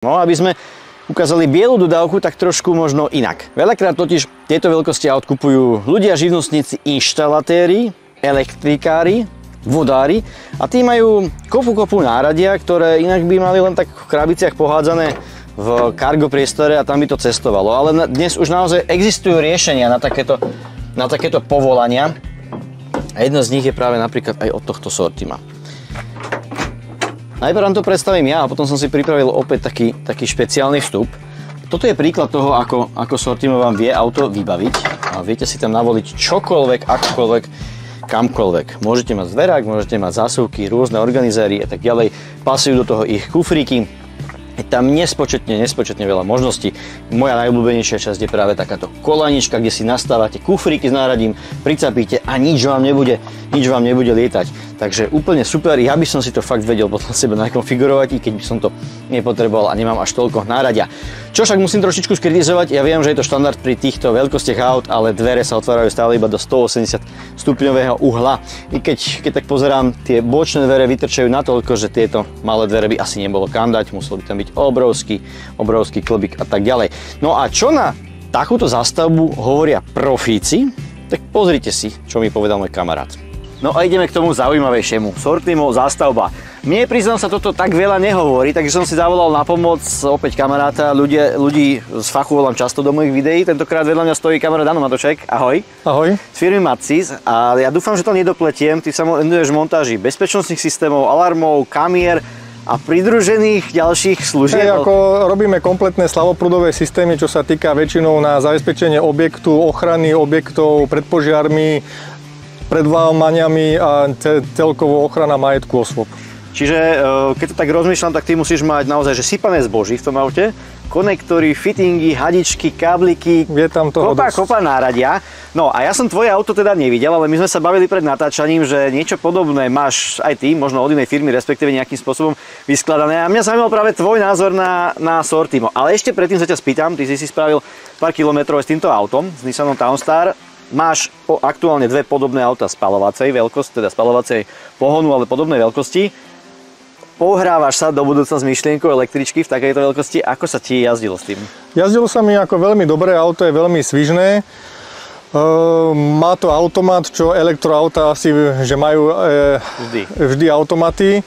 No, aby sme ukázali bielu dodávku, tak trošku možno inak. Veľakrát totiž tieto veľkosti aut kupujú ľudia, živnostníci, inštalatéri, elektrikári, vodári a tí majú kopu náradia, ktoré inak by mali len tak v krabiciach pohádzané v cargo priestore a tam by to cestovalo. Ale dnes už naozaj existujú riešenia na takéto povolania a jedno z nich je práve napríklad aj od tohto Sortima. Najprv vám to predstavím ja a potom som si pripravil opäť taký špeciálny vstup. Toto je príklad toho, ako Sortimo vám vie auto vybaviť. A viete si tam navoliť čokoľvek, akokoľvek, kamkoľvek. Môžete mať zverák, môžete mať zásuvky, rôzne organizéry a tak ďalej. Pasujú do toho ich kufríky. Je tam nespočetne veľa možností. Moja najobľúbenejšia časť je práve takáto kolanička, kde si nastávate kufríky s náradím, pricapíte a nič vám nebude lietať. Takže úplne super, ja by som si to fakt vedel podľa seba nakonfigurovať, i keď by som to nepotreboval a nemám až toľko náradia. Čo však musím trošičku skritizovať, ja viem, že je to štandard pri týchto veľkostiach aut, ale dvere sa otvárajú stále iba do 180 stupňového uhla. I keď tak pozerám, tie bočné dvere vytrčajú natoľko, že tieto malé dvere by asi nebolo kam dať, musel by tam byť obrovský klbík a tak ďalej. No a čo na takúto zástavbu hovoria profíci, tak pozrite si, čo mi povedal môj kamarát. No a ideme k tomu zaujímavejšiemu. Sortimo zástavba. Mne, priznám sa, toto tak veľa nehovorí, takže som si zavolal na pomoc opäť kamaráta. Ľudí z fachu volám často do mojich videí. Tentokrát vedľa mňa stojí kamarát Dano Matoček. Ahoj. Ahoj. Z firmy Matsis. A ja dúfam, že to nedopletiem. Ty sa venuješ montáži bezpečnostných systémov, alarmov, kamier a pridružených ďalších služieb. Ako robíme kompletné slavoprúdové systémy, čo sa týka väčšinou na zabezpečenie objektu, ochrany objektov pred požiarmi, pred vlámaniami a celkovo ochrana majetku osôb. Čiže keď to tak rozmýšľam, tak ty musíš mať naozaj že sypané zboží v tom aute, konektory, fittingy, hadičky, kábliky, je tam toho kopa náradia. No a ja som tvoje auto teda nevidel, ale my sme sa bavili pred natáčaním, že niečo podobné máš aj ty, možno od inej firmy, respektíve nejakým spôsobom vyskladané. A mňa zaujímal práve tvoj názor na Sortimo. Ale ešte predtým sa ťa spýtam, ty si spravil pár kilometrov s týmto autom, s Nissanom Townstar. Máš aktuálne dve podobné auta spalovacej veľkosti, teda spalovacej pohonu, ale podobnej veľkosti. Pohrávaš sa do budúcna s myšlienkou električky v takejto veľkosti. Ako sa ti jazdilo s tým? Jazdilo sa mi ako veľmi dobre, auto je veľmi svižné. Má to automat, čo elektroauta asi že majú vždy automaty.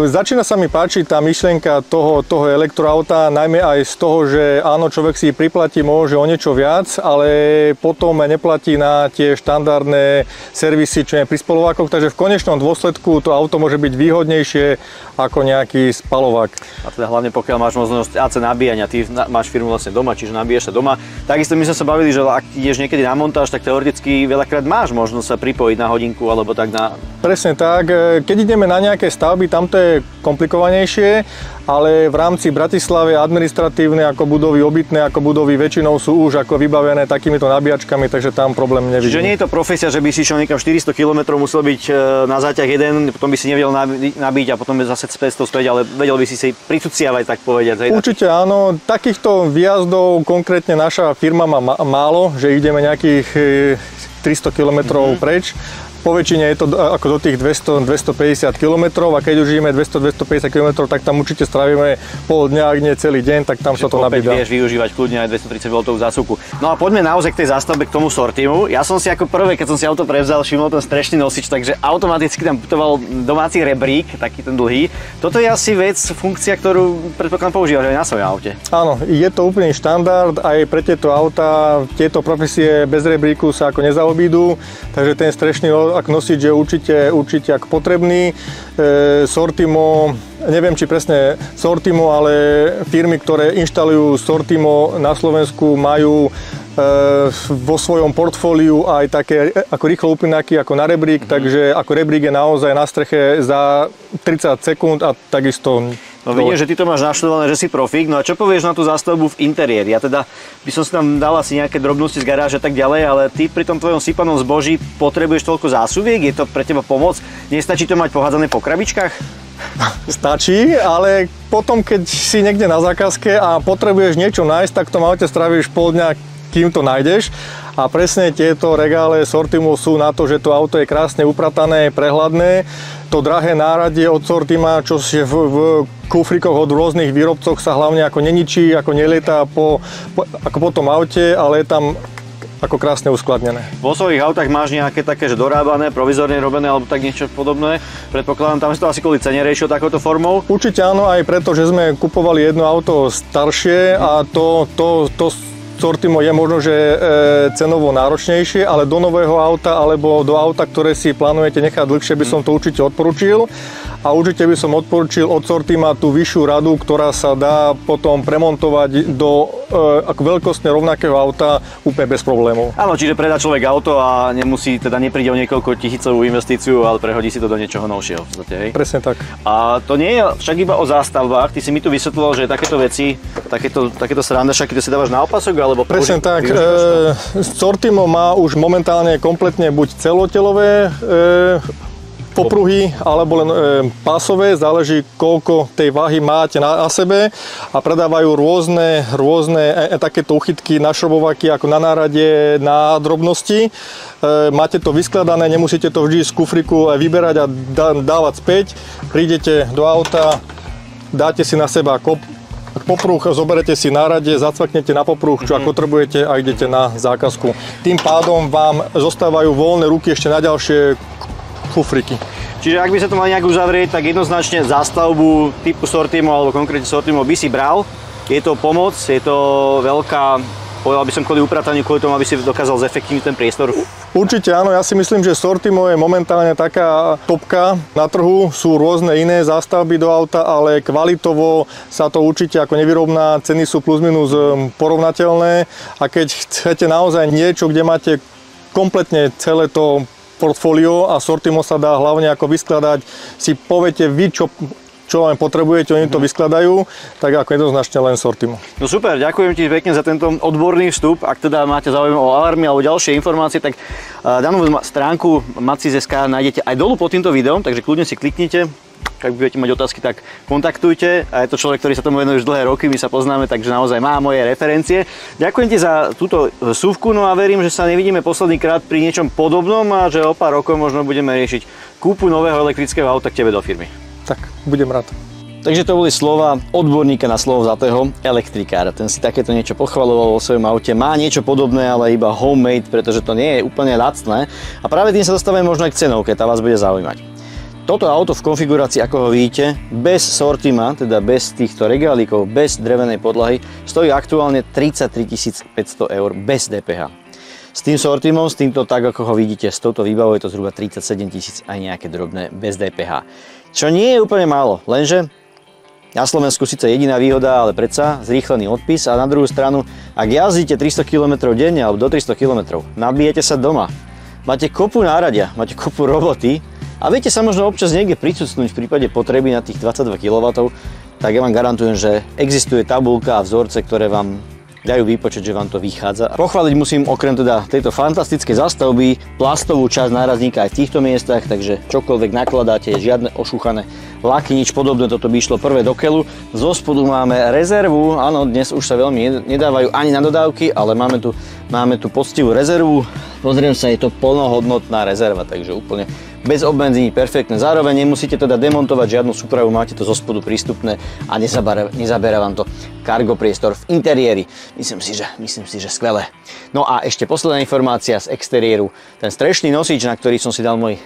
Začína sa mi páčiť tá myšlienka toho elektroauta, najmä aj z toho, že áno, človek si priplatí môže o niečo viac, ale potom neplatí na tie štandardné servisy, čo je pri spalovákoch, takže v konečnom dôsledku to auto môže byť výhodnejšie ako nejaký spalovák. A teda hlavne pokiaľ máš možnosť AC nabíjania, ty máš firmu vlastne doma, čiže nabíjaš sa doma. Takisto my sme sa bavili, že ak ideš niekedy na montáž, tak teoreticky veľakrát máš možnosť sa pripojiť na hodinku alebo tak na... Presne tak, keď ideme na nejaké stavby, tam to je komplikovanejšie, ale v rámci Bratislavy administratívne ako budovy, obytné ako budovy väčšinou sú už ako vybavené takýmito nabíjačkami, takže tam problém nevidím. Čiže nie je to profesia, že by si išiel niekam 400 km, musel byť na záťah jeden, potom by si nevedel nabiť a potom zase 500 späť, ale vedel by si prituciavať, tak povediať. Určite áno, takýchto výjazdov konkrétne naša firma má málo, že ideme nejakých 300 km preč. Po väčšine je to ako do tých 200-250 km a keď už ideme 200-250 km, tak tam určite strávime pol dňa, ak nie celý deň, tak tam sa to nabída. Vieš využívať kľudne aj 230 V zásuvku. No a poďme naozaj k tej zástavbe, k tomu Sortimu. Ja som si ako prvé, keď som si auto prevzal, všimol ten strešný nosič, takže automaticky tam putoval domáci rebrík, taký ten dlhý. Toto je asi funkcia, ktorú predpokladám používaš aj na svojom aute. Áno, je to úplný štandard, aj pre tieto auta, tieto profesie bez rebríku sa ako nezaobídu, takže ten strešný nosič je určite ako potrebný. Sortimo, neviem či presne Sortimo, ale firmy, ktoré inštalujú Sortimo na Slovensku, majú vo svojom portfóliu aj také ako rýchlo upínaky ako na rebrík, takže ako rebrík je naozaj na streche za 30 sekúnd a takisto... No vidím, že ty to máš naštudované, že si profík. No a čo povieš na tú zástavbu v interiéri? Ja teda by som si tam dal asi nejaké drobnosti z garáže a tak ďalej, ale ty pri tom tvojom sypanom zboží potrebuješ toľko zásuviek? Je to pre teba pomoc? Nestačí to mať pohádzané po krabičkách? Stačí, ale potom, keď si niekde na zákazke a potrebuješ niečo nájsť, tak v tom aute stráviš pol dňa, kým to nájdeš. A presne tieto regále Sortimu sú na to, že to auto je krásne upratané, prehľadné. To drahé náradie od Sortima, čo je v kufrikoch od rôznych výrobcov, sa hlavne ako neničí, ako nelietá ako po tom aute, ale je tam ako krásne uskladnené. Vo svojich autách máš nejaké také, že dorábané, provizorne robené alebo tak niečo podobné? Predpokladám, tam si to asi kvôli cene riešil takouto formou? Určite áno, aj preto, že sme kupovali jedno auto staršie a to Sortimo je možno, že cenovo náročnejšie, ale do nového auta alebo do auta, ktoré si plánujete nechať dlhšie, by som to určite odporučil. A určite by som odporučil od Sortima tú vyššiu radu, ktorá sa dá potom premontovať do ako veľkostne rovnakého auta úplne bez problémov. Áno, čiže predá človek auto a nepríde o niekoľko tisícovú investíciu, ale prehodí si to do niečoho novšieho. Hej? Presne tak. A to nie je však iba o zástavbách. Ty si mi tu vysvetloval, že takéto veci, takéto srandašaky, to si dávaš na opasok, alebo presne tak. Sortimo má už momentálne kompletne buď celotelové popruhy alebo len pásové, záleží koľko tej váhy máte na sebe a predávajú rôzne takéto uchytky na šrobovaky ako na nárade, na drobnosti. Máte to vyskladané, nemusíte to vždy z kufriku vyberať a dávať späť. Prídete do auta, dáte si na seba popruh, zoberete si nárade, zacvaknete na popruh, čo ako potrebujete a idete na zákazku. Tým pádom vám zostávajú voľné ruky ešte na ďalšie kufriky. Čiže ak by sa to mal nejak uzavrieť, tak jednoznačne zástavbu typu Sortimo alebo konkrétne Sortimo by si bral. Je to pomoc, je to veľká, povedal by som, kvôli uprataniu, kvôli tomu, aby si dokázal zefektívniť ten priestor. Určite áno, ja si myslím, že Sortimo je momentálne taká topka na trhu. Sú rôzne iné zástavby do auta, ale kvalitovo sa to určite ako nevyrovná, ceny sú plus minus porovnateľné a keď chcete naozaj niečo, kde máte kompletne celé to portfólio a Sortimo sa dá hlavne ako vyskladať, si poviete vy, čo len potrebujete, oni to vyskladajú, tak ako jednoznačne len Sortimo. No super, ďakujem ti pekne za tento odborný vstup. Ak teda máte záujem o alarmy alebo ďalšie informácie, tak danú stránku Macis.sk nájdete aj dolu pod týmto videom, takže kľudne si kliknite. Ak budete mať otázky, tak kontaktujte. A je to človek, ktorý sa tomu venuje už dlhé roky, my sa poznáme, takže naozaj má moje referencie. Ďakujem ti za túto súvku, no a verím, že sa nevidíme posledný krát pri niečom podobnom a že o pár rokov možno budeme riešiť kúpu nového elektrického auta k tebe do firmy. Tak, budem rád. Takže to boli slova odborníka na slovo vzatého, elektrikára. Ten si takéto niečo pochvaľoval vo svojom aute. Má niečo podobné, ale iba homemade, pretože to nie je úplne lacné. A práve tým sa dostávame možno aj k cenovke, tá vás bude zaujímať. Toto auto v konfigurácii, ako ho vidíte, bez Sortima, teda bez týchto regálikov, bez drevenej podlahy, stojí aktuálne 33 500 eur bez DPH. S tým Sortimom, s týmto tak, ako ho vidíte, s touto výbavou je to zhruba 37 000 aj nejaké drobné bez DPH. Čo nie je úplne málo, lenže na Slovensku síce jediná výhoda, ale predsa zrýchlený odpis a na druhú stranu, ak jazdíte 300 km denne alebo do 300 km, nabijete sa doma, máte kopu náradia, máte kopu roboty, a viete sa možno občas niekde pricucnúť v prípade potreby na tých 22 kW, tak ja vám garantujem, že existuje tabuľka a vzorce, ktoré vám dajú výpočet, že vám to vychádza. Pochváliť musím okrem teda tejto fantastickej zástavby plastovú časť nárazníka aj v týchto miestach, takže čokoľvek nakladáte, žiadne ošúchané laky, nič podobné, toto by išlo prvé do keľu. Zo spodu máme rezervu, áno, dnes už sa veľmi nedávajú ani na dodávky, ale máme tu poctivú rezervu. Pozriem sa, je to plnohodnotná rezerva, takže úplne bez obmedzení, perfektné. Zároveň nemusíte teda demontovať žiadnu súpravu, máte to zo spodu prístupné a nezaberá vám to cargo priestor v interiéri. Myslím si, že skvelé. No a ešte posledná informácia z exteriéru. Ten strešný nosič, na ktorý som si dal môj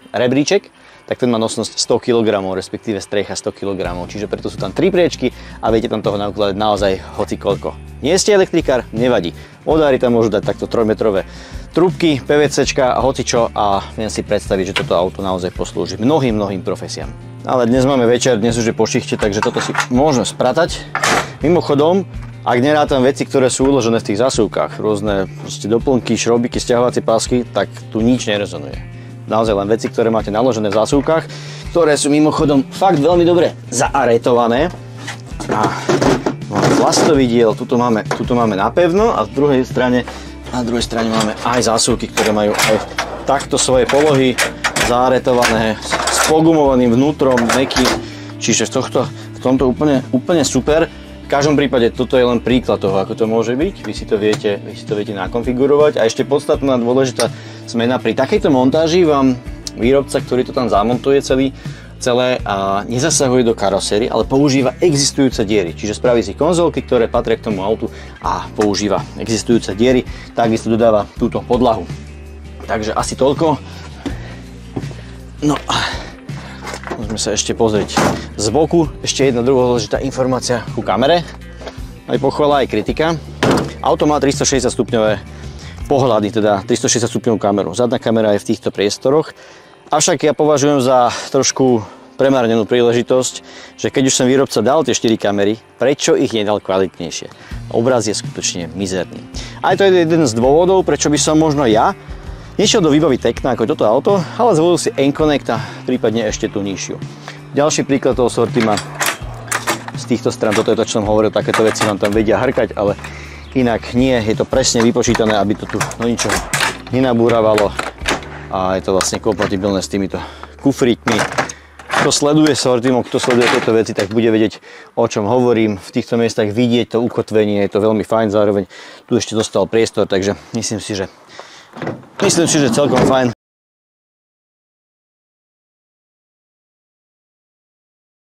rebríček, tak ten má nosnosť 100 kg, respektíve strecha 100 kg. Čiže preto sú tam 3 priečky a viete tam toho nakladať naozaj hocikoľko. Nie ste elektrikár? Nevadí. Vodári tam môžu dať takto 3-metrové trúbky, PVCčka a hocičo a viem si predstaviť, že toto auto naozaj poslúži mnohým profesiám. Ale dnes máme večer, dnes už je po šichte, takže toto si môžeme spratať. Mimochodom, ak nerátam veci, ktoré sú uložené v tých zásuvkách, rôzne doplnky, šrobiky, sťahovacie pásky, tak tu nič nerezonuje. Naozaj len veci, ktoré máte naložené v zásuvkách, ktoré sú mimochodom fakt veľmi dobre zaaretované. A máme plastový diel, tuto máme napevno a na druhej strane máme aj zásuvky, ktoré majú aj takto svoje polohy zaaretované s pogumovaným vnútrom, mäkkým, čiže v tomto úplne super. každom prípade toto je len príklad toho, ako to môže byť. Vy si to viete nakonfigurovať. A ešte podstatná dôležitá zmena pri takejto montáži vám výrobca, ktorý to tam zamontuje celé a nezasahuje do karosérie, ale používa existujúce diery. Čiže spraví si konzolky, ktoré patria k tomu autu a používa existujúce diery. Takisto dodáva túto podlahu. Takže asi toľko. No, môžeme sa ešte pozrieť z boku. Ešte jedna druhá dôležitá informácia ku kamere. Aj pochvala, aj kritika. Auto má 360 stupňové pohľady, teda 360 stupňovú kameru. Zadná kamera je v týchto priestoroch. Avšak ja považujem za trošku premárnenú príležitosť, že keď už som výrobca dal tie 4 kamery, prečo ich nedal kvalitnejšie? Obraz je skutočne mizerný. A to je jeden z dôvodov, prečo by som možno ja nešiel do výbavy Tecna ako toto auto, ale zvolil si N-Connect a prípadne ešte tú nižšiu. Ďalší príklad toho sortima z týchto strán, toto je to, čo som hovoril, takéto veci vám tam vedia hrkať, ale inak nie, je to presne vypočítané, aby to tu do ničoho nenabúravalo a je to vlastne kompatibilné s týmito kufríkmi. Kto sleduje sortimo, kto sleduje tieto veci, tak bude vedieť, o čom hovorím. V týchto miestach vidieť to ukotvenie, je to veľmi fajn, zároveň tu ešte dostal priestor, takže myslím si, že celkom fajn.